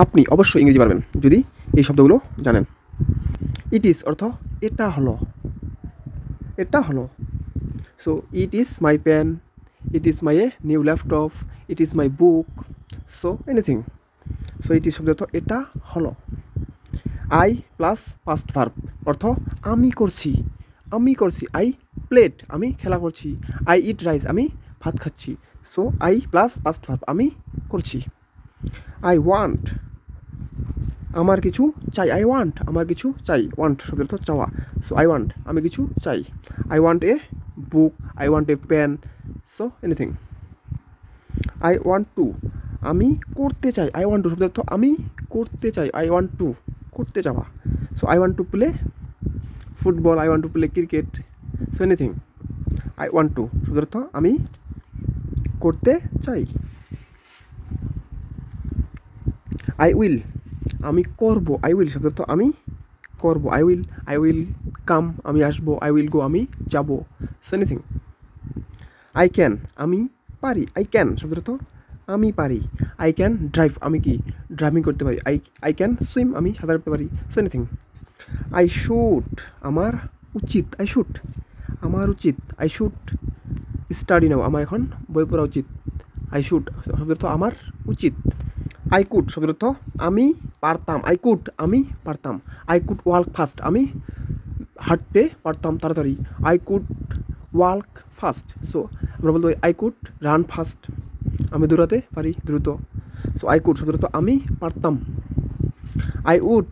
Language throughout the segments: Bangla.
আপনি অবশ্যই ইংরেজি পারবেন যদি এই শব্দগুলো জানেন। ইট ইজ অর্থ এটা হলো, এটা হলো। So it is my pen, it is my new laptop, it is my book, so anything. So it is শব্দের অর্থ এটা হলো। আই প্লাস পাস্ট ভার্ব অর্থ আমি করছি, আমি করছি। আই প্লেট আমি খেলা করছি। আই ইট রাইস আমি ভাত খাচ্ছি। So I plus past verb আমি করছি। আই ওয়ান্ট আমার কিছু চাই, আই ওয়ান্ট আমার কিছু চাই। ওয়ান্ট শব্দের অর্থ চাওয়া। সো আই ওয়ান্ট আমি কিছু চাই। I want a book, I want a pen, so anything. I want to আমি করতে চাই, আই ওয়ান্ট টু শব্দের অর্থ আমি করতে চাই। আই ওয়ান্ট টু করতে চাওয়া। So I want to play football, I want to play cricket, so anything. I want two শব্দের অর্থ আমি করতে চাই। আই উইল আমি করব, আই উইল শব্দের অর্থ আমি করব। আই উইল কাম আমি আসবো। আই উইল গো আমি যাব, সো এনিথিং। আই ক্যান আমি পারি, আই ক্যান শব্দের অর্থ আমি পারি। আই ক্যান ড্রাইভ আমি কি ড্রাইভিং করতে পারি। আই ক্যান সুইম আমি সাঁতার কাটতে পারি, সো এনিথিং। আই শুড আমার উচিত, আই শুড আমার উচিত। আই শুড স্টাডি নাও আমার এখন বই পড়া উচিত। আই শুড শব্দের অর্থ আমার উচিত। আই কুড শব্দের অর্থ আমি পারতাম, আই কুড আমি পারতাম। আই কুড ওয়াল্ক ফাস্ট আমি হাঁটতে পারতাম তাড়াতাড়ি। I could walk fast, so আমরা বলতে পারি আই কুড রান ফাস্ট আমি দৌড়াতে পারি দ্রুত। সো আই কুড শব্দের অর্থ আমি পারতাম। আই উড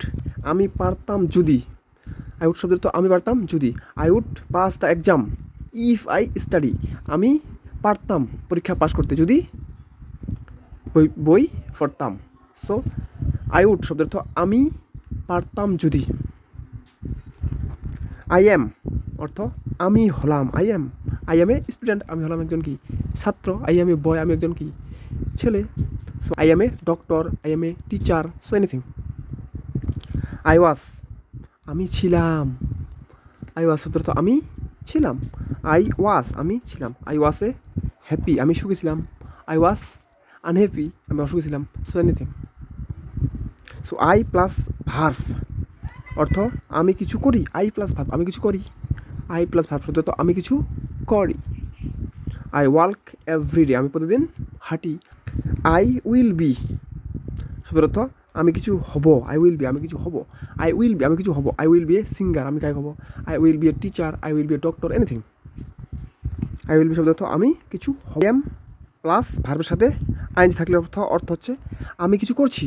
আমি পারতাম যদি, আই উড শব্দের অর্থ আমি পারতাম যদি। I would pass the exam if I study আমি পারতাম পরীক্ষা পাস করতে যদি বই পড়তাম। সো আই উড শব্দের অর্থ আমি পারতাম যদি। আই এম অর্থ আমি হলাম। আই এম এ স্টুডেন্ট আমি হলাম একজন কি ছাত্র। আই এম এ বয় আমি একজন কি ছেলে। So I M a doctor, I M a teacher, so anything. I was আমি ছিলাম, আই ওয়াজ শব্দের অর্থ আমি ছিলাম। আই ওয়াজ আমি ছিলাম। আই ওয়াজ এ হ্যাপি আমি সুখী ছিলাম। আই ওয়াজ আনহ্যাপি আমি অসুখী ছিলাম, so anything. So I plus verb অর্থ আমি কিছু করি। আই প্লাস ভার্ভ আমি কিছু করি। আই প্লাস ভার্ভ শব্দের অর্থ আমি কিছু করি। আই ওয়াল্ক এভরিডে আমি প্রতিদিন হাঁটি। আই উইল বি শব্দের অর্থ আমি কিছু হব। আই উইল বি আমি কিছু হব। আই উইল বি আমি কিছু হব। I will B a singer আমি গায়ক হব। I will B a teacher, I will B a doctor, anything. I will be শব্দের অর্থ আমি কিছু হব। এম প্লাস ভার্বের সাথে আইএনজি থাকলে অর্থ হচ্ছে আমি কিছু করছি।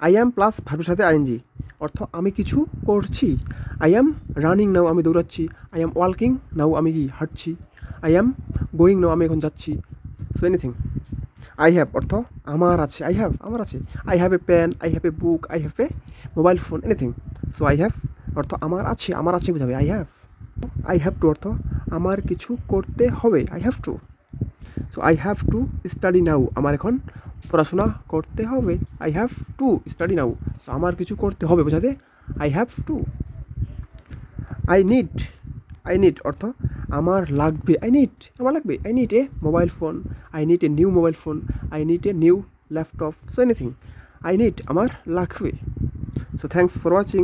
আই এম প্লাস ভার্বের সাথে আইএনজি অর্থ আমি কিছু করছি। আই এম রানিং নাও আমি দৌড়াচ্ছি। আই এম ওয়ার্কিং নাও আমি কি হাঁটছি। আই এম গোয়িং নাও আমি এখন যাচ্ছি, সো এনিথিং। আই হ্যাভ অর্থ আমার আছে। আই হ্যাভ আমার আছে। I have a pen, I have a book, I have a mobile phone, anything. So I have অর্থ আমার আছে, আমার আছে বোঝাবে I have. I have to অর্থ আমার কিছু করতে হবে। I have to. So I have to study now আমার এখন পড়াশোনা করতে হবে। I have to study now, so আমার কিছু করতে হবে বোঝাতে I have to. I need অর্থ আমার লাগবে। আমার লাগবে। I need a mobile phone, I need a new mobile phone, I need a new laptop, so anything. I need আমার লাগবে। So thanks for watching.